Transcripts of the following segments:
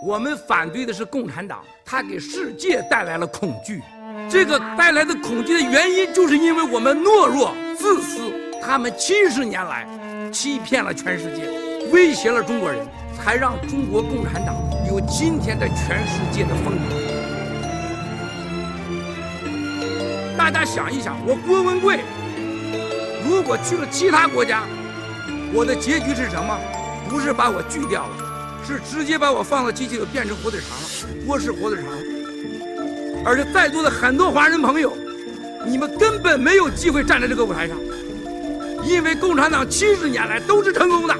我们反对的是共产党，它给世界带来了恐惧。这个带来的恐惧的原因，就是因为我们懦弱、自私。他们70年来欺骗了全世界，威胁了中国人，才让中国共产党有今天在全世界的风格。大家想一想，我郭文贵如果去了其他国家，我的结局是什么？不是把我锯掉了，是直接把我放到机器里变成火腿肠了，锅式火腿肠。而且在座的很多华人朋友，你们根本没有机会站在这个舞台上，因为共产党70年来都是成功的。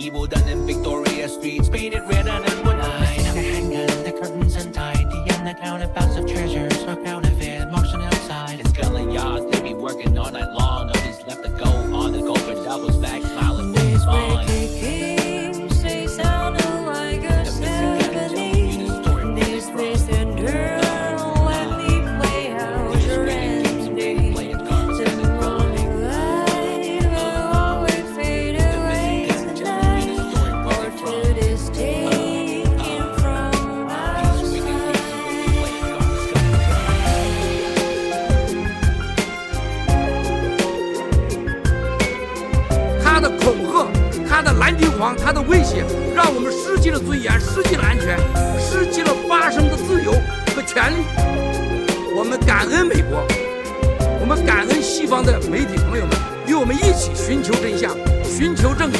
Evil done in Victoria Street, painted red on and one line. The handgun, the curtains untied, the unaccounted box of treasures are counterfeit, marching outside. It's Scotland Yards, they be working all night long. Nobody's left to go on the go for doubles back, smiling face on. Kings, they sounded like a symphony. This place and girl, let me play out your ending.他的蓝金黄，他的威胁，让我们失去了尊严，失去了安全，失去了发声的自由和权利。我们感恩美国，我们感恩西方的媒体朋友们，与我们一起寻求真相，寻求正义。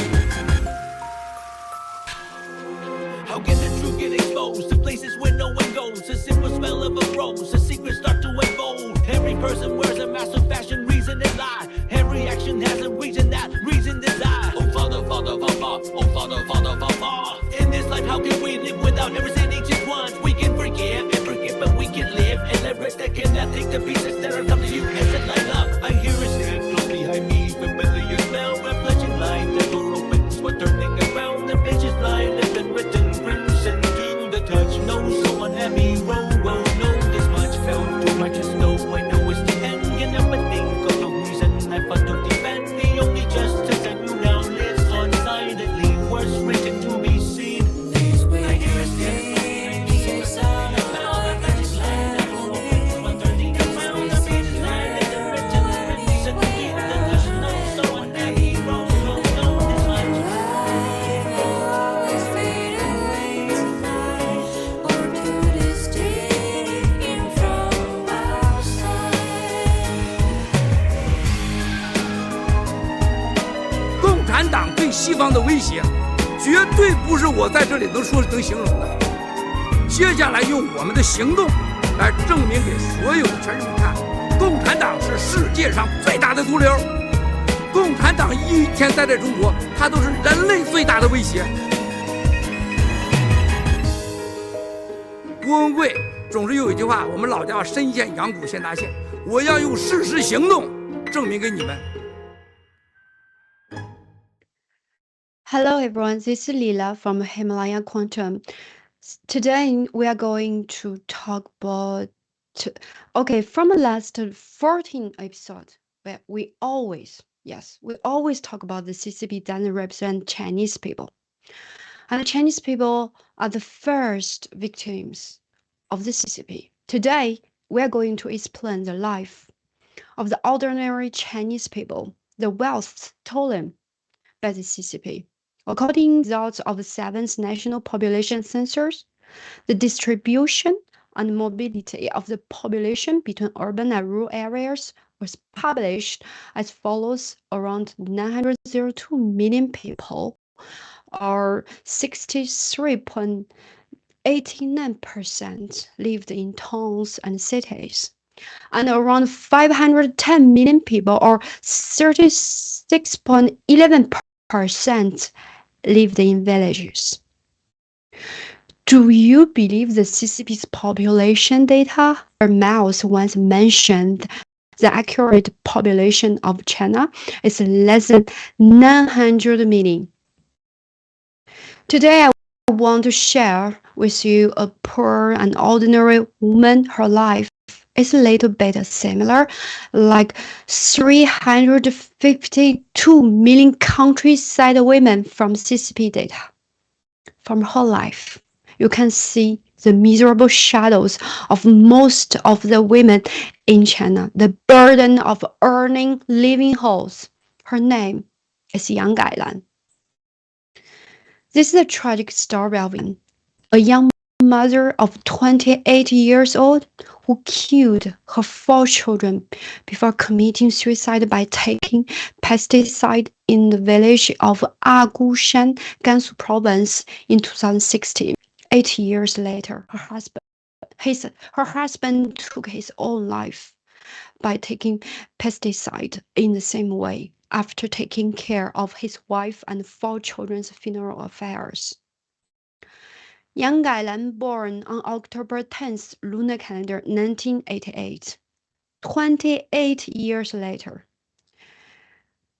How can the truth get exposed to places where no one goes? The simple smell of a rose, the secrets start to unfold. Every person wears a mask of fashion, reason and lie. Every action has a reason, that reason is I. Oh Father, Father, Father, oh Father, Father, Father. In this life, how can we live without never sinning just once? We can forgive and forget, but we can live and let rest that cannot take the pieces that are coming to you and set light up. I hear a step close behind me, familiar smell, reflection light. The door opens, we're turning around, the page is blind, left and written, crimson to the touch. No, so unhappy, row, row, no, this much felt too much as though I know it's the end. Can never think of the reason I fought to defend. The only justice I knew now lives on silently, words written to be seen. These way I hear a step.党对西方的威胁，绝对不是我在这里能形容的。接下来用我们的行动来证明给所有的全人民看，共产党是世界上最大的毒瘤。共产党一天待在中国，它都是人类最大的威胁。郭文贵总是有一句话，我们老家深陷羊骨先搭线，我要用事实行动证明给你们。Hello everyone, this is Lila from Himalaya Quantum. Today we are going to talk about, from the last 14 episodes, where we always talk about the CCP doesn't represent Chinese people. And the Chinese people are the first victims of the CCP. Today, we are going to explain the life of the ordinary Chinese people, the wealth stolen by the CCP. According to results of the 7th National Population Census, the distribution and mobility of the population between urban and rural areas was published as follows: around 902 million people, or 63.89% lived in towns and cities, and around 510 million people, or 36.11%, lived in villages. Do you believe the CCP's population data? Miles once mentioned the accurate population of China is less than 900 million. Today, I want to share with you a poor and ordinary woman. Her life is a little bit similar, like 352 million countryside women from CCP data. From her life, you can see the miserable shadows of most of the women in China, the burden of earning living holes. Her name is Yang Gailan. This is a tragic story of a young mother of 28 years old who killed her 4 children before committing suicide by taking pesticide in the village of Agushan, Gansu province in 2016. 8 years later, her husband took his own life by taking pesticide in the same way after taking care of his wife and 4 children's funeral affairs. Yang Gailan born on October 10th, lunar calendar 1988. 28 years later,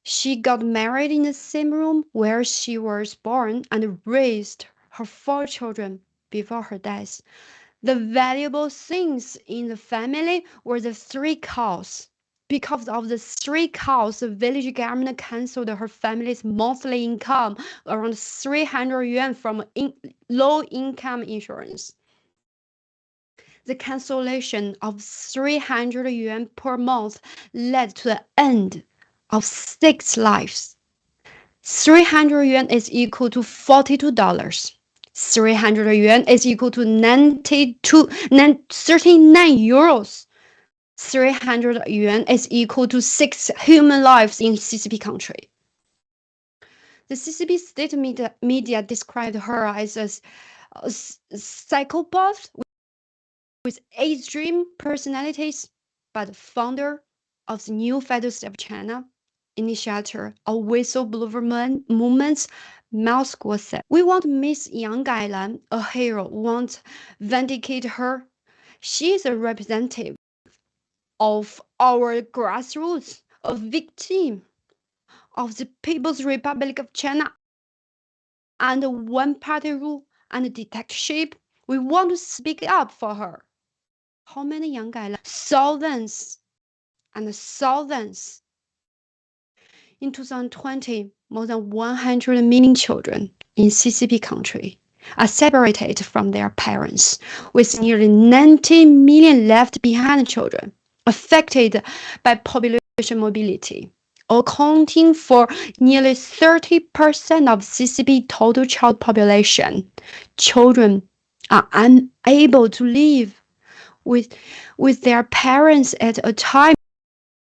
she got married in the same room where she was born and raised her 4 children before her death. The valuable things in the family were the 3 cows. Because of the 3 cows, the village government canceled her family's monthly income, around 300 yuan from low-income insurance. The cancellation of 300 yuan per month led to the end of 6 lives. 300 yuan is equal to $42. 300 yuan is equal to 39 euros. 300 yuan is equal to 6 human lives in CCP country. The CCP state media described her as a psychopath with extreme personalities, but founder of the new Federal State of China, initiator of whistleblower movements, Moscow said, "We want Miss Yang Gailan, a hero, want to vindicate her. She is a representative of our grassroots, a victim of the People's Republic of China and one-party rule and dictatorship. We want to speak up for her." How many Yang Gailan? Thousands and thousands. In 2020, more than 100 million children in CCP country are separated from their parents, with nearly 90 million left behind children affected by population mobility, accounting for nearly 30% of CCP total child population. Children are unable to live with their parents at a time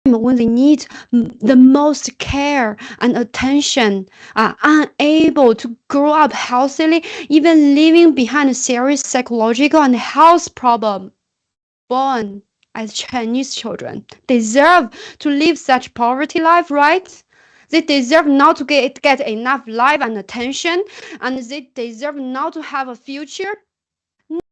when they need the most care and attention, are unable to grow up healthily, even leaving behind serious psychological and health problems. Born as Chinese children deserve to live such poverty life, right? They deserve not to get enough life and attention, and they deserve not to have a future.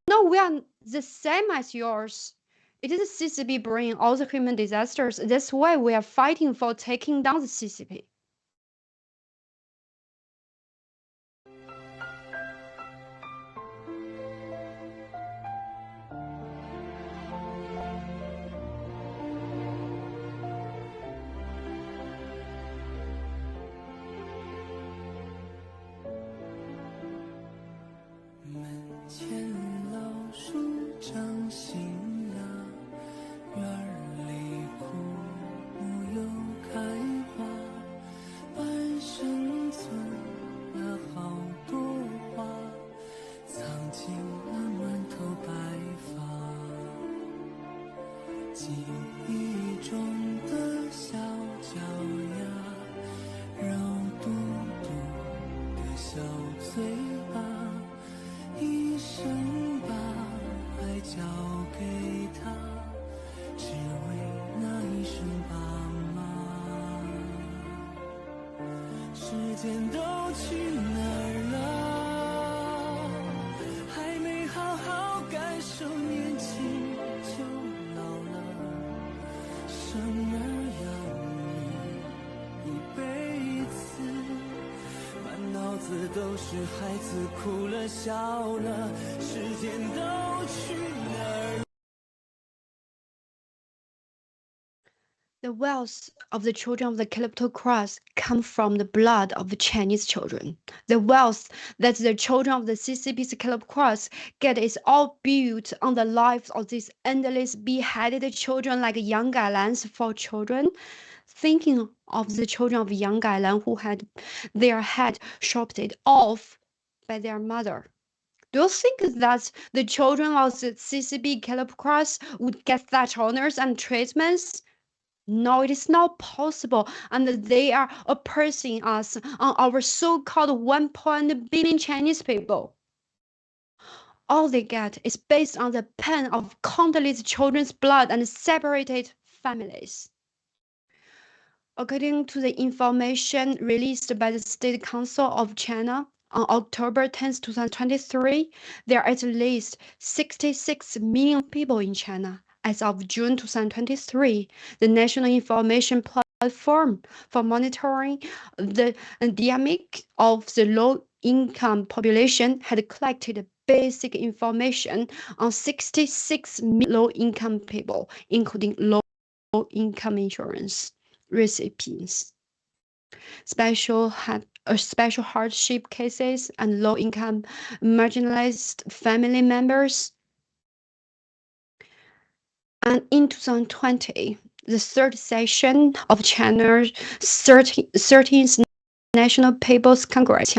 No, we are the same as yours. It is the CCP bringing all the human disasters. That's why we are fighting for taking down the CCP.记忆中的小脚丫，肉嘟嘟的小嘴巴，一生把爱交给他，只为那一声爸妈。时间都去哪儿了？还没好好感受年轻就老了。生是孩子哭了笑了，时间都去哪儿？ The wealth of the children of the kleptocrats come from the blood of the Chinese children. The wealth that the children of the CCP's kleptocrats get is all built on the lives of these endless beheaded children like young Gailans for children. Thinking of the children of young Gailan who had their head chopped off by their mother. Do you think that the children of the CCP kleptocrats would get such honors and treatments? No, it is not possible, and they are oppressing us on our so-called 1 billion Chinese people. All they get is based on the pain of countless children's blood and separated families. According to the information released by the State Council of China on October 10, 2023, there are at least 66 million people in China. As of June 2023, the National Information Platform for Monitoring the Endemic of the Low-Income Population had collected basic information on 66 million low-income people, including low-income insurance recipients, special hardship cases, and low-income marginalized family members. And in 2020, the third session of China's 13th National People's Congress,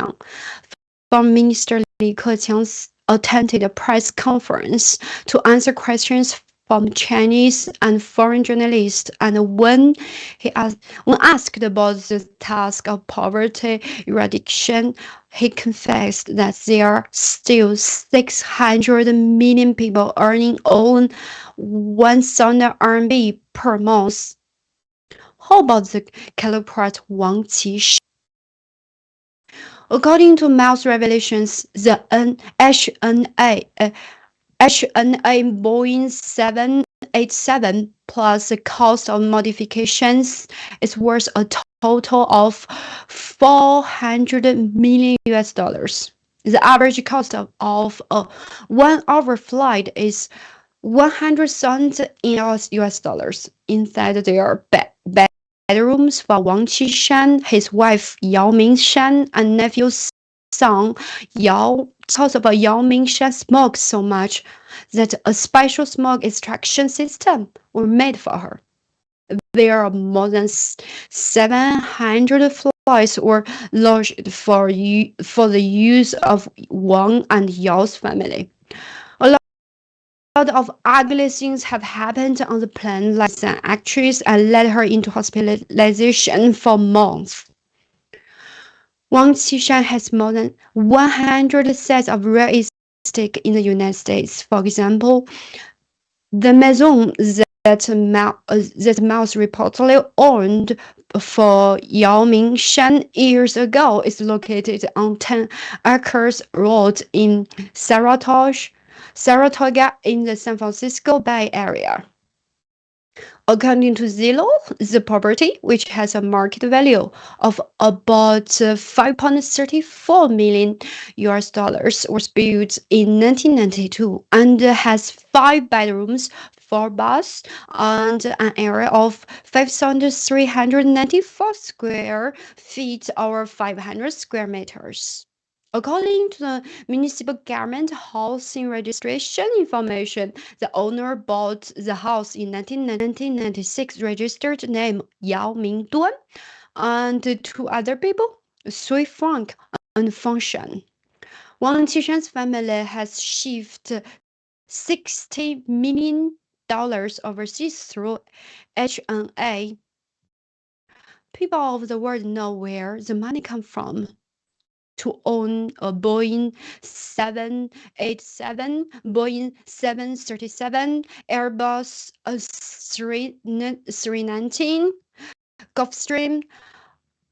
Foreign Minister Li Keqiang attended a press conference to answer questions from Chinese and foreign journalists, and when asked about the task of poverty eradication, he confessed that there are still 600 million people earning only 1,000 RMB per month. How about the Caliprat Wang Qishan? According to Mail's revelations, the HNA Boeing 787 plus the cost of modifications is worth a total of $400 million. The average cost of a 1-hour flight is 100,000 US dollars. Inside there are bedrooms for Wang Qishan, his wife Yao Mingshan, and nephew son Yao. House of Yao Mingshan smoked so much that a special smoke extraction system was made for her. There are more than 700 flights were lodged for the use of Wang and Yao's family. A lot of ugly things have happened on the plane, like an actress and led her into hospitalization for months. Wang Qishan has more than 100 sets of real estate in the United States. For example, the maison that Mouse reportedly owned for Yao Mingshan years ago is located on 10 Acres Road in Saratoga in the San Francisco Bay Area. According to Zillow, the property, which has a market value of about 5.34 million US dollars, was built in 1992 and has 5 bedrooms, 4 baths, and an area of 5,394 square feet or 500 square meters. According to the municipal government housing registration information, the owner bought the house in 1996, registered name Yao Mingduan, and 2 other people, Sui Frank and Feng Shan. Wang Qishan's family has shifted $60 million overseas through HNA. People of the world know where the money comes from. To own a Boeing 787, Boeing 737, Airbus 319, Gulfstream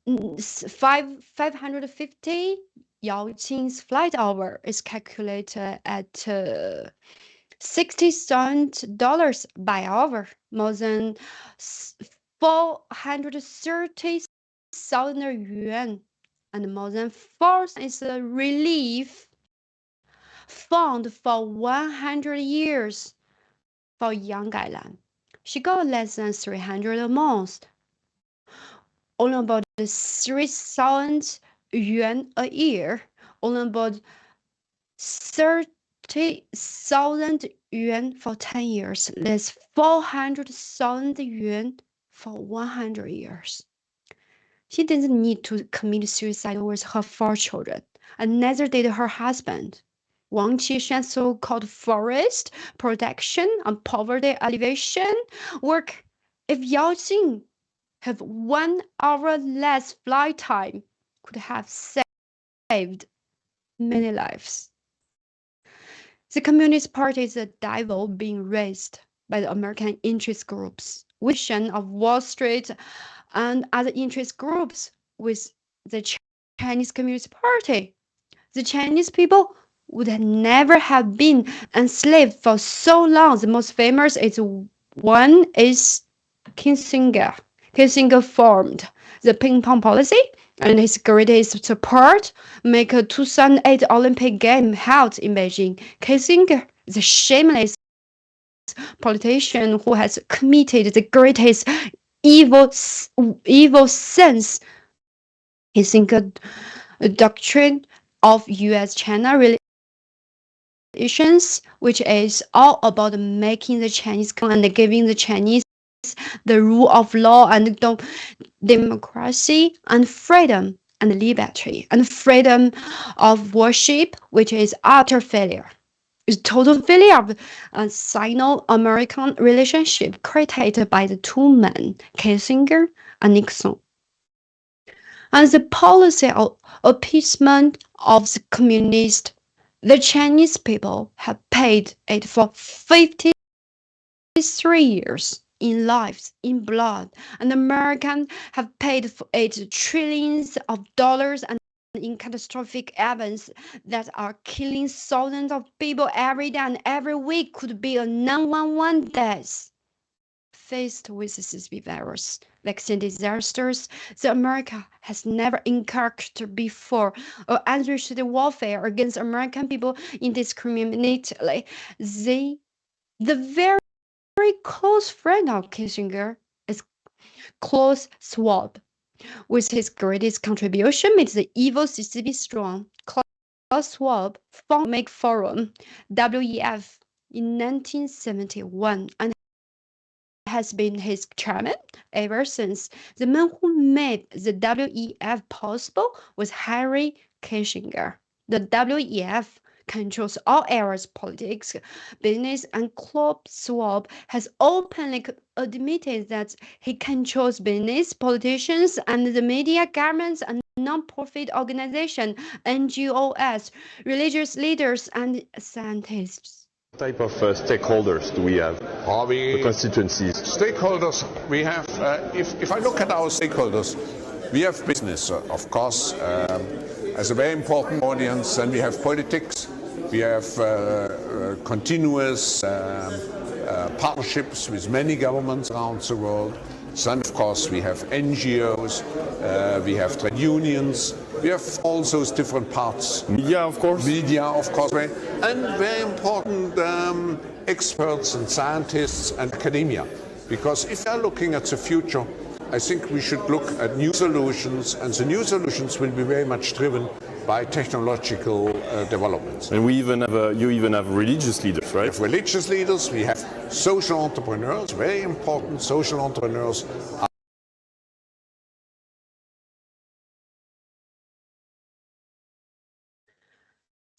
550. Yao Qing's flight hour is calculated at $60,000 by hour, more than 430,000 yuan. and more than 4,000 is a relief fund for 100 years for young Gailan. She got less than 300 a month, only about 3,000 yuan a year, only about 30,000 yuan for 10 years. That's 400,000 yuan for 100 years. She didn't need to commit suicide with her 4 children, and neither did her husband. Wang Qishan's so-called forest protection and poverty alleviation work. If Yao Jing had 1 hour less flight time, could have saved many lives. The Communist Party is a devil being raised by the American interest groups, vision of Wall Street and other interest groups with the Chinese Communist Party. The Chinese people would never have been enslaved for so long. The most famous one is Kissinger. Kissinger formed the ping-pong policy, and his greatest support make a 2008 Olympic game held in Beijing. Kissinger is a shameless politician who has committed the greatest evil since Kissinger doctrine of U.S.-China relations, which is all about making the Chinese and giving the Chinese the rule of law and democracy and freedom and liberty and freedom of worship, which is utter failure. It's total failure of a Sino-American relationship created by the 2 men, Kissinger and Nixon. And the policy of appeasement of the communists, the Chinese people have paid it for 53 years in lives, in blood, and Americans have paid for it trillions of dollars and in catastrophic events that are killing thousands of people every day, and every week could be a 911 death. Faced with the CCP virus, vaccine disasters, the America has never encouraged before or unleashed the warfare against American people indiscriminately. The very close friend of Kissinger is Klaus Schwab. With his greatest contribution made the evil CCP strong. Klaus Schwab founded Make Forum, WEF, in 1971 and has been his chairman ever since. The man who made the WEF possible was Henry Kissinger. The WEF controls all areas, politics, business, and Klaus Schwab has openly admitted that he controls business, politicians, and the media, governments, and non-profit organizations, NGOs, religious leaders, and scientists. What type of stakeholders do we have? The constituencies. Stakeholders, we have, if I look at our stakeholders, we have business, of course, as a very important audience, and we have politics, we have continuous partnerships with many governments around the world. So, of course, we have NGOs, we have trade unions, we have all those different parts. Media, of course. Media, of course, and very important experts and scientists and academia. Because if we are looking at the future, I think we should look at new solutions, and the new solutions will be very much driven by technological developments. And you even have religious leaders, right? We have religious leaders, we have social entrepreneurs, very important social entrepreneurs.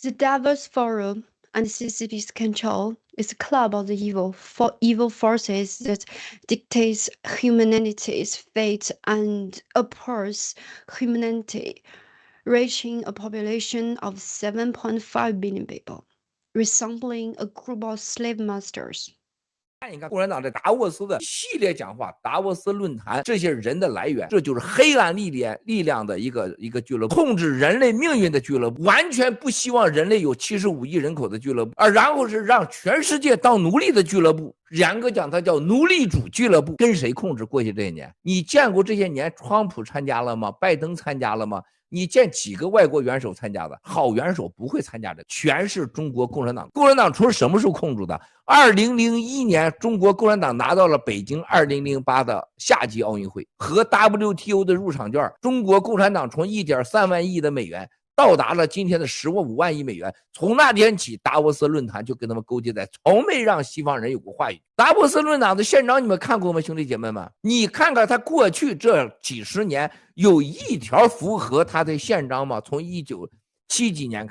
The Davos Forum and CCP's control is a club of the evil forces that dictates humanity's fate and oppose humanity, reaching a population of 7.5 billion people, resembling a group of slave masters. 看一看共产党这达沃斯的系列讲话，达沃斯论坛这些人的来源，这就是黑暗力量的一个俱乐部，控制人类命运的俱乐部，完全不希望人类有75亿人口的俱乐部，然后是让全世界当奴隶的俱乐部。严格讲，它叫奴隶主俱乐部。跟谁控制过去这些年？你见过这些年川普参加了吗？拜登参加了吗？你见几个外国元首参加的？好元首不会参加的，全是中国共产党。共产党从什么时候控制的？2001年，中国共产党拿到了北京2008的夏季奥运会和 WTO 的入场券。中国共产党从1.3万亿的美元到达了今天的15万亿美元。从那天起，达沃斯论坛就跟他们勾结在，从没让西方人有过话语。达沃斯论坛的宪章你们看过吗，兄弟姐妹们？你看看他过去这几十年有一条符合他的宪章吗？从1970几年。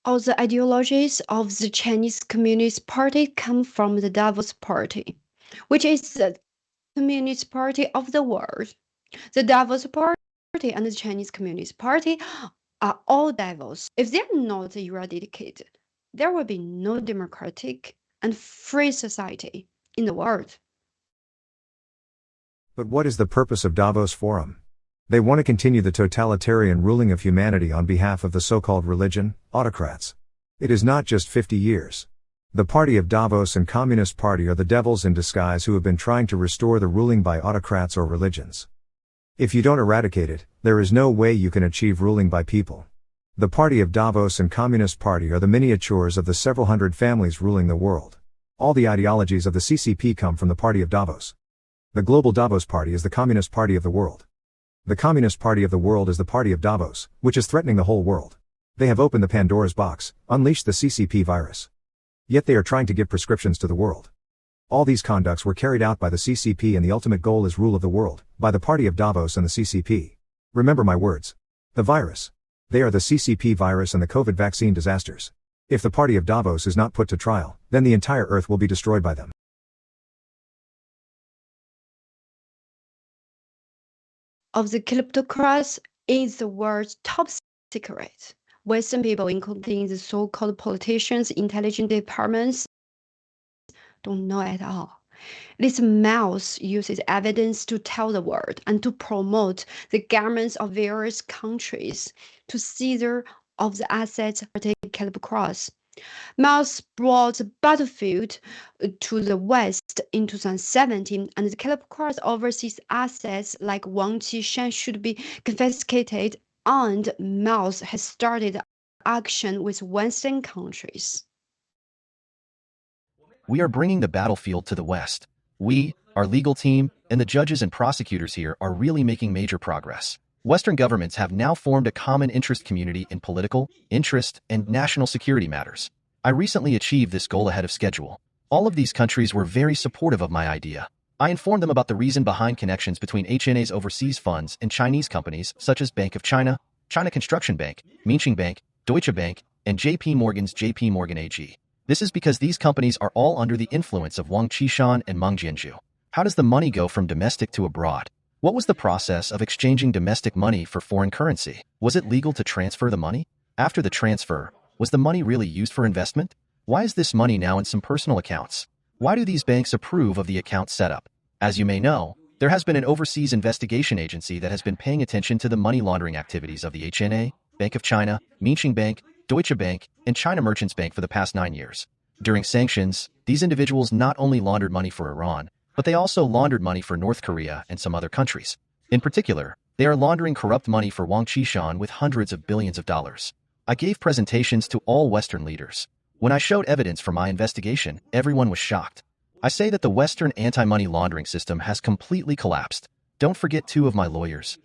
All the ideologies of the Chinese Communist Party come from the Davos Party, which is the Communist Party of the world. The Davos Party and the Chinese Communist Party are all devils. If they are not eradicated, there will be no democratic and free society in the world. But what is the purpose of Davos Forum? They want to continue the totalitarian ruling of humanity on behalf of the so-called religion, autocrats. It is not just 50 years. The Party of Davos and Communist Party are the devils in disguise who have been trying to restore the ruling by autocrats or religions. If you don't eradicate it, there is no way you can achieve ruling by people. The Party of Davos and Communist Party are the miniatures of the several hundred families ruling the world. All the ideologies of the CCP come from the Party of Davos. The global Davos Party is the Communist Party of the world. The Communist Party of the world is the Party of Davos, which is threatening the whole world. They have opened the Pandora's box, unleashed the CCP virus. Yet they are trying to give prescriptions to the world. All these conducts were carried out by the CCP and the ultimate goal is rule of the world, by the Party of Davos and the CCP. Remember my words. The virus. They are the CCP virus and the COVID vaccine disasters. If the Party of Davos is not put to trial, then the entire earth will be destroyed by them. Of the kleptocrats is the world's top secret. Western people, including the so-called politicians, intelligence departments, don't know at all. This mouse uses evidence to tell the world and to promote the governments of various countries to seizure of the assets of the kleptocrats. Mouse brought the battlefield to the West in 2017, and the kleptocrats' overseas assets like Wang Qishan should be confiscated, and Mouse has started action with Western countries. We are bringing the battlefield to the West. We, our legal team, and the judges and prosecutors here are really making major progress. Western governments have now formed a common interest community in political, interest, and national security matters. I recently achieved this goal ahead of schedule. All of these countries were very supportive of my idea. I informed them about the reason behind connections between HNA's overseas funds and Chinese companies such as Bank of China, China Construction Bank, Minqing Bank, Deutsche Bank, and JP Morgan's JP Morgan AG. This is because these companies are all under the influence of Wang Qishan and Meng Jianzhu. How does the money go from domestic to abroad? What was the process of exchanging domestic money for foreign currency? Was it legal to transfer the money? After the transfer, was the money really used for investment? Why is this money now in some personal accounts? Why do these banks approve of the account setup? As you may know, there has been an overseas investigation agency that has been paying attention to the money laundering activities of the HNA, Bank of China, Minqing Bank, Deutsche Bank, and China Merchants Bank for the past 9 years. During sanctions, these individuals not only laundered money for Iran, but they also laundered money for North Korea and some other countries. In particular, they are laundering corrupt money for Wang Qishan with hundreds of billions of dollars. I gave presentations to all Western leaders. When I showed evidence for my investigation, everyone was shocked. I say that the Western anti-money laundering system has completely collapsed. Don't forget 2 of my lawyers.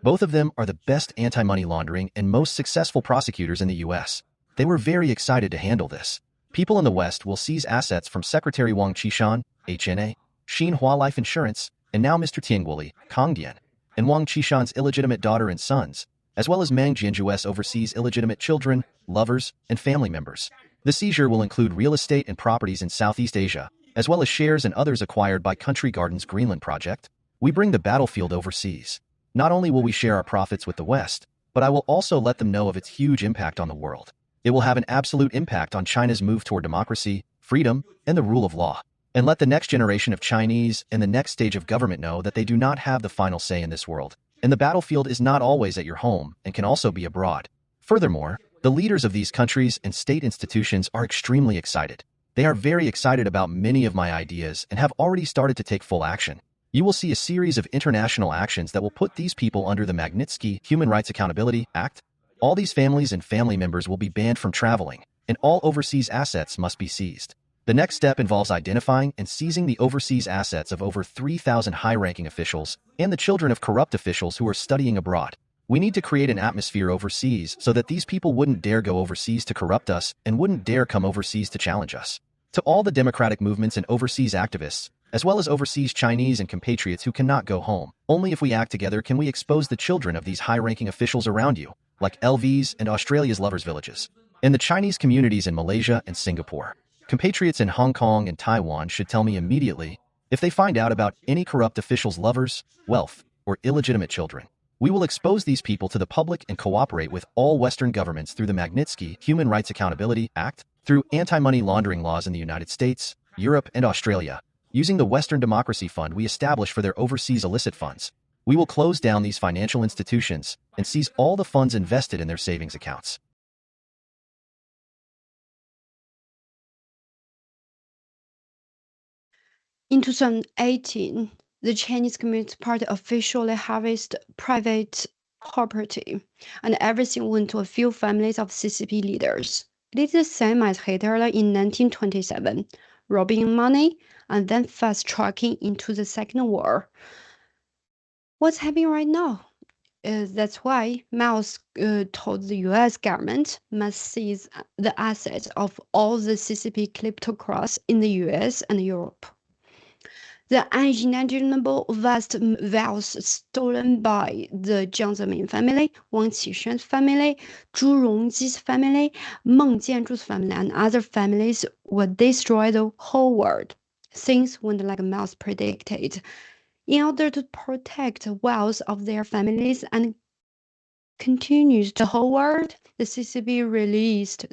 Both of them are the best anti-money laundering and most successful prosecutors in the US. They were very excited to handle this. People in the West will seize assets from Secretary Wang Qishan, HNA, Xinhua Life Insurance, and now Mr. Tianguoli, Kongdian, and Wang Qishan's illegitimate daughter and sons, as well as Meng Jianzhu's overseas illegitimate children, lovers, and family members. The seizure will include real estate and properties in Southeast Asia, as well as shares and others acquired by Country Gardens Greenland project. We bring the battlefield overseas. Not only will we share our profits with the West, but I will also let them know of its huge impact on the world. It will have an absolute impact on China's move toward democracy, freedom, and the rule of law. And let the next generation of Chinese and the next stage of government know that they do not have the final say in this world. And the battlefield is not always at your home and can also be abroad. Furthermore, the leaders of these countries and state institutions are extremely excited. They are very excited about many of my ideas and have already started to take full action. You will see a series of international actions that will put these people under the Magnitsky Human Rights Accountability Act. All these families and family members will be banned from traveling, and all overseas assets must be seized. The next step involves identifying and seizing the overseas assets of over 3,000 high-ranking officials and the children of corrupt officials who are studying abroad. We need to create an atmosphere overseas so that these people wouldn't dare go overseas to corrupt us and wouldn't dare come overseas to challenge us. To all the democratic movements and overseas activists, as well as overseas Chinese and compatriots who cannot go home, only if we act together can we expose the children of these high-ranking officials around you, like LVs and Australia's lovers' villages, and the Chinese communities in Malaysia and Singapore. Compatriots in Hong Kong and Taiwan should tell me immediately if they find out about any corrupt officials' lovers, wealth, or illegitimate children. We will expose these people to the public and cooperate with all Western governments through the Magnitsky Human Rights Accountability Act, through anti-money laundering laws in the United States, Europe, and Australia, using the Western Democracy Fund we established for their overseas illicit funds. We will close down these financial institutions and seize all the funds invested in their savings accounts. In 2018, the Chinese Communist Party officially harvested private property, and everything went to a few families of CCP leaders. It is the same as Hitler in 1927, robbing money and then fast-tracking into the Second War. What's happening right now? That's why Miles told the US government must seize the assets of all the CCP kleptocrats in the US and Europe. The unimaginable vast wealth stolen by the Jiang Zemin family, Wang Qishuan's family, Zhu Rongji's family, Meng Jianzhu's family, and other families would destroy the whole world. Things went like Miles predicted. In order to protect the wealth of their families and continues the whole world, the CCP released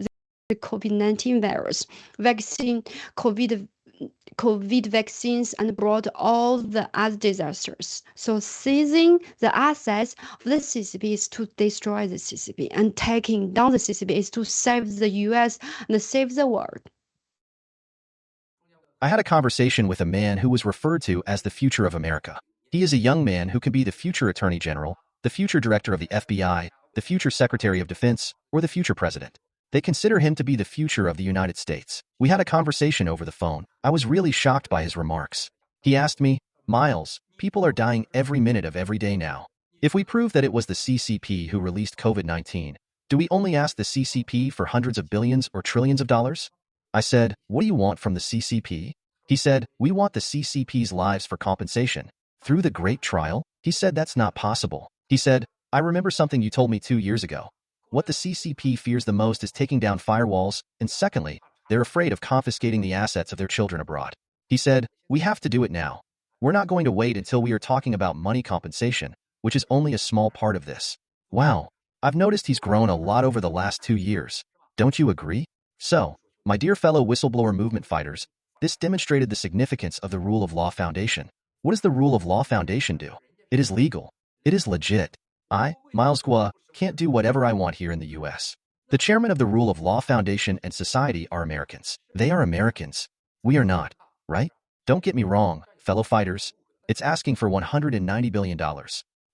the COVID-19 virus vaccine, COVID vaccines, and brought all the other disasters. So seizing the assets of the CCP is to destroy the CCP, and taking down the CCP is to save the US and save the world. I had a conversation with a man who was referred to as the future of America. He is a young man who can be the future Attorney General, the future Director of the FBI, the future Secretary of Defense, or the future President. They consider him to be the future of the United States. We had a conversation over the phone. I was really shocked by his remarks. He asked me, "Miles, people are dying every minute of every day now. If we prove that it was the CCP who released COVID-19, do we only ask the CCP for hundreds of billions or trillions of dollars?" I said, "What do you want from the CCP?" He said, "We want the CCP's lives for compensation. Through the Great Trial?" He said, "That's not possible." He said, "I remember something you told me 2 years ago. What the CCP fears the most is taking down firewalls, and secondly, they're afraid of confiscating the assets of their children abroad." He said, "We have to do it now. We're not going to wait until we are talking about money compensation, which is only a small part of this." Wow, I've noticed he's grown a lot over the last 2 years. Don't you agree? So, my dear fellow whistleblower movement fighters, this demonstrated the significance of the Rule of Law Foundation. What does the Rule of Law Foundation do? It is legal. It is legit. I, Miles Gua, can't do whatever I want here in the US. The chairman of the Rule of Law Foundation and Society are Americans. They are Americans. We are not, right? Don't get me wrong, fellow fighters. It's asking for $190 billion.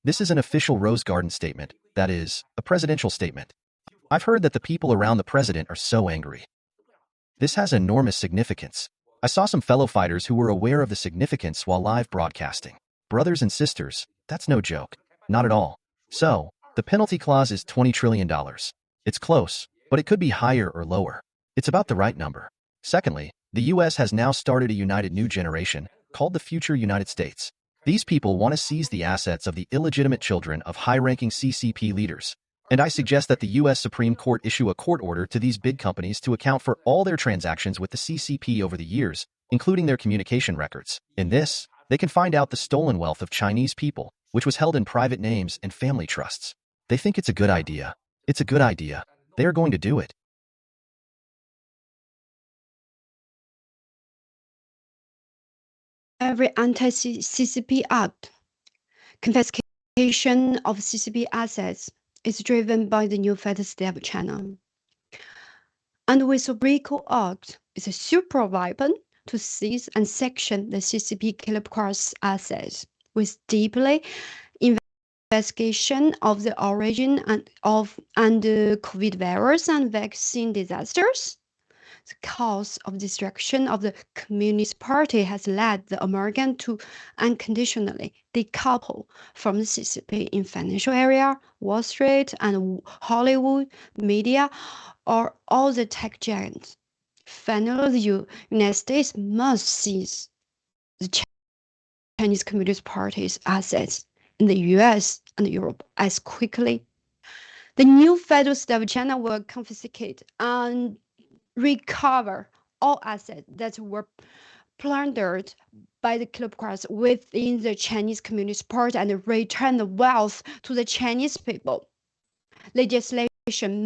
This is an official Rose Garden statement, that is, a presidential statement. I've heard that the people around the president are so angry. This has enormous significance. I saw some fellow fighters who were aware of the significance while live broadcasting. Brothers and sisters, that's no joke. Not at all. So, the penalty clause is $20 trillion. It's close, but it could be higher or lower. It's about the right number. Secondly, the US has now started a united new generation, called the Future United States. These people want to seize the assets of the illegitimate children of high-ranking CCP leaders. And I suggest that the US Supreme Court issue a court order to these big companies to account for all their transactions with the CCP over the years, including their communication records. In this, they can find out the stolen wealth of Chinese people, which was held in private names and family trusts. They think it's a good idea. It's a good idea. They are going to do it. Every anti-CCP act, confiscation of CCP assets, is driven by the new federal state of China. And with a RICO Act, is a super weapon to seize and sanction the CCP Kleptocrats'Assets with deeply investigation of the origin and the COVID virus and vaccine disasters. The cause of destruction of the Communist Party has led the American to unconditionally decouple from the CCP in financial area, Wall Street, and Hollywood media, or all the tech giants. Finally, the United States must seize the Chinese Communist Party's assets in the US and Europe as quickly. The new federal state of China will confiscate and recover all assets that were plundered by the kleptocrats within the Chinese Communist Party and return the wealth to the Chinese people. Legislation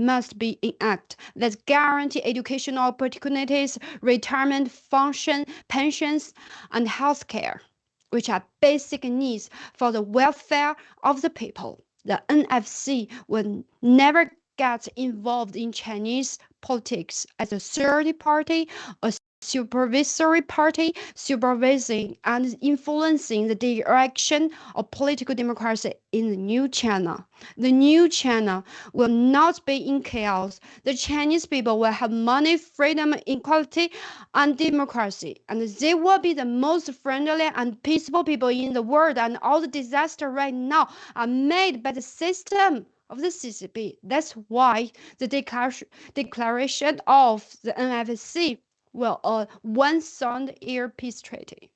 must be enacted that guarantee educational opportunities, retirement function, pensions, and health care, which are basic needs for the welfare of the people. The NFSC will never get involved in Chinese politics as a third party, a supervisory party, supervising and influencing the direction of political democracy in the new China. The new China will not be in chaos. The Chinese people will have money, freedom, equality, and democracy, and they will be the most friendly and peaceful people in the world. And all the disasters right now are made by the system of the CCP. That's why the declaration of the NFSC will a one-sound ear peace treaty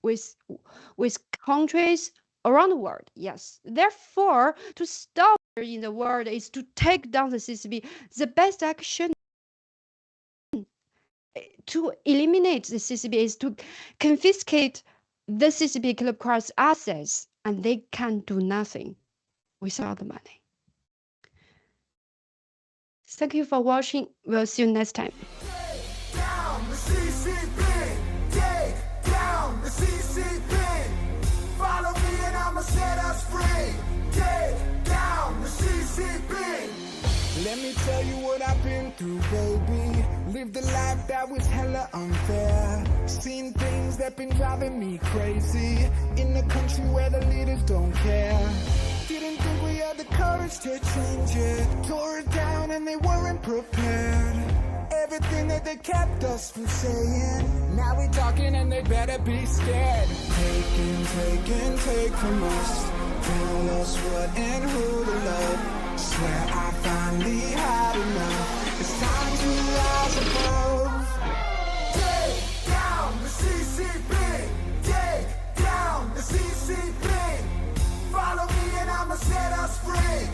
with countries around the world. Yes. Therefore, to stop in the world is to take down the CCP. The best action to eliminate the CCP is to confiscate the CCP kleptocrats' assets, and they can do nothing without the money. Thank you for watching. We'll see you next time. Down the CCP, take down the CCP. Follow me and I'ma set us free. Take down the CCP. Let me tell you what I've been through, baby. Lived a life that was hella unfair. Seen things that been driving me crazy. In a country where the leaders don't care. Didn't think we had the courage to change it. Tore it down and they weren't prepared. Everything that they kept us from saying. Now we're talking and they better be scared. Take from us. Tell us what and who to love. Swear I finally had enough. It's time to rise above. Take down the CCP. Take down the CCP. Follow me and I'ma set us free.